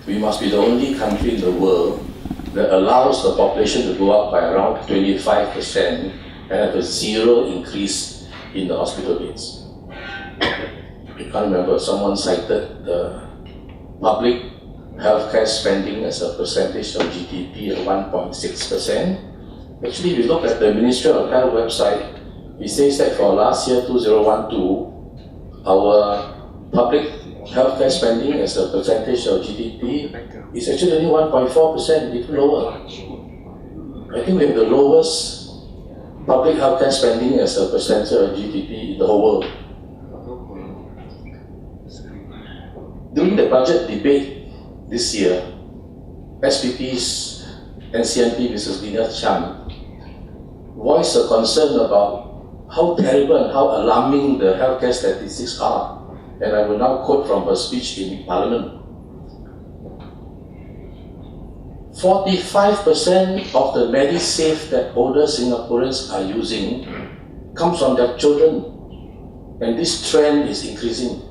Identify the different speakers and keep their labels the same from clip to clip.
Speaker 1: we must be the only country in the world that allows the population to go up by around 25% and have a zero increase in the hospital beds. I can't remember, someone cited the public healthcare spending as a percentage of GDP at 1.6%. Actually, if you look at the Ministry of Health website, it says that for last year, 2012, our public healthcare spending as a percentage of GDP is actually only 1.4%, even lower. I think we have the lowest public healthcare spending as a percentage of GDP in the whole world. During the budget debate this year, SPP's NCMP Mrs. Lina Chan voiced a concern about how terrible and how alarming the healthcare statistics are. And I will now quote from her speech in Parliament. 45% of the Medisave that older Singaporeans are using comes from their children, and this trend is increasing.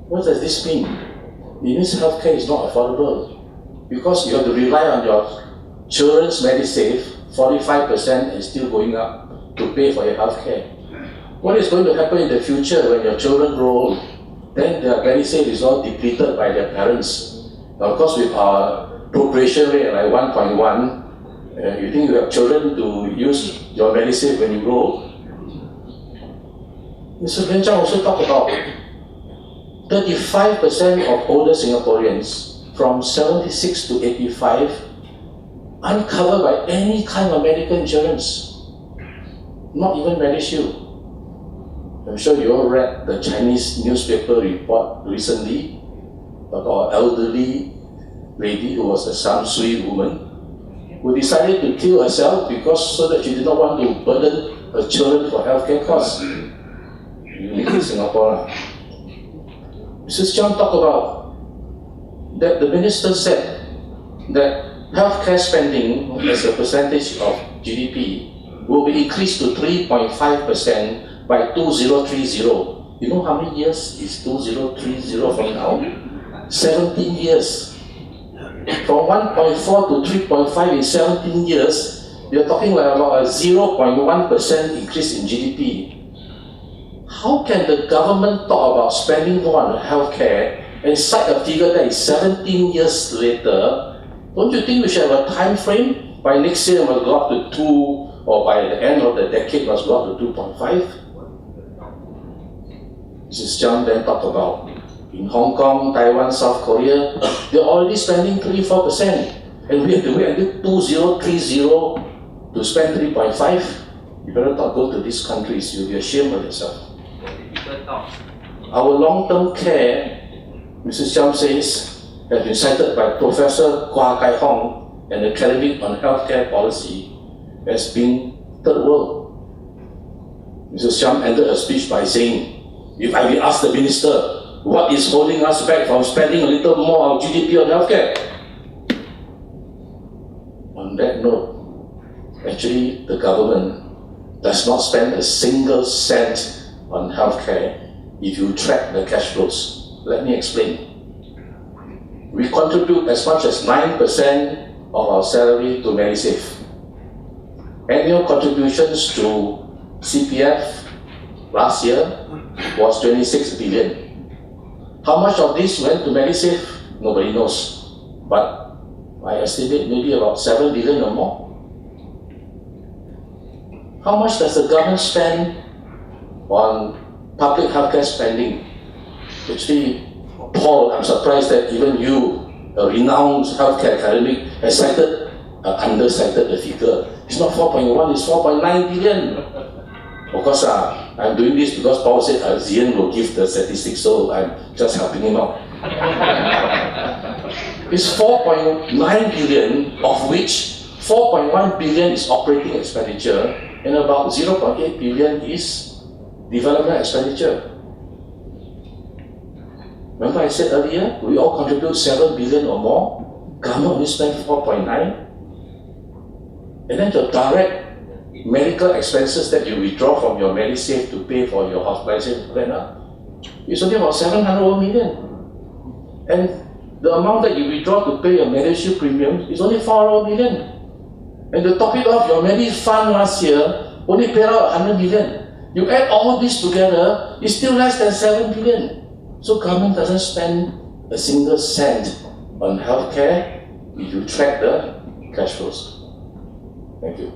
Speaker 1: What does this mean? It means healthcare is not affordable because you have to rely on your children's Medisave, 45% is still going up to pay for your healthcare. What is going to happen in the future when your children grow old? Then their Medisave is all depleted by their parents. Now, of course, with our procreation rate like 1.1, you think you have children to use your Medisave when you grow old? Mr. Ben Chang also talked about 35% of older Singaporeans from 76 to 85 aren't covered by any kind of medical insurance, not even MediShield. I'm sure you all read the Chinese newspaper report recently about an elderly lady who was a Samsui woman who decided to kill herself so that she did not want to burden her children for healthcare costs. Unique in Singapore. Mrs. Chan talked about that the minister said that healthcare spending as a percentage of GDP will be increased to 3.5% by 2030. You know how many years is 2030 from now? 17 years. From 1.4 to 3.5 in 17 years, you're talking like about a 0.1% increase in GDP. How can the government talk about spending more on healthcare and cite a figure that is 17 years later? Don't you think we should have a time frame? By next year, it must go up to 2, or by the end of the decade, it must go up to 2.5? Mrs. Chan then talked about in Hong Kong, Taiwan, South Korea, they're already spending 3-4%, and we have to wait until 2030 to spend 3.5%. You better not go to these countries, you'll be ashamed of yourself. Our long-term care, Mrs. Chan says, has been cited by Professor Kwah Kai Hong, an academic on healthcare policy, as being third world. Mrs. Chan ended her speech by saying, if I will ask the minister, what is holding us back from spending a little more of GDP on healthcare? On that note, actually the government does not spend a single cent on healthcare if you track the cash flows. Let me explain. We contribute as much as 9% of our salary to Medisave. Annual contributions to CPF last year was 26 billion. How much of this went to Medisave? Nobody knows. But I estimate maybe about 7 billion or more. How much does the government spend on public healthcare spending? Actually, Paul, I'm surprised that even you, a renowned healthcare academic, has undercited the figure. It's not 4.1, it's 4.9 billion. Of course, I'm doing this because Paul said Zian will give the statistics, so I'm just helping him out. It's 4.9 billion, of which 4.1 billion is operating expenditure, and about 0.8 billion is development expenditure. Remember I said earlier, we all contribute 7 billion or more, government only spend 4.9. And then the direct medical expenses that you withdraw from your Medisave to pay for your hospitalization plan, it's only about 700 million. And the amount that you withdraw to pay your MediShield premium is only 4 million. And the top it off, your Medifund last year only paid out 100 million. You add all this together, it's still less than 7 billion. So government doesn't spend a single cent on healthcare if you track the cash flows. Thank you.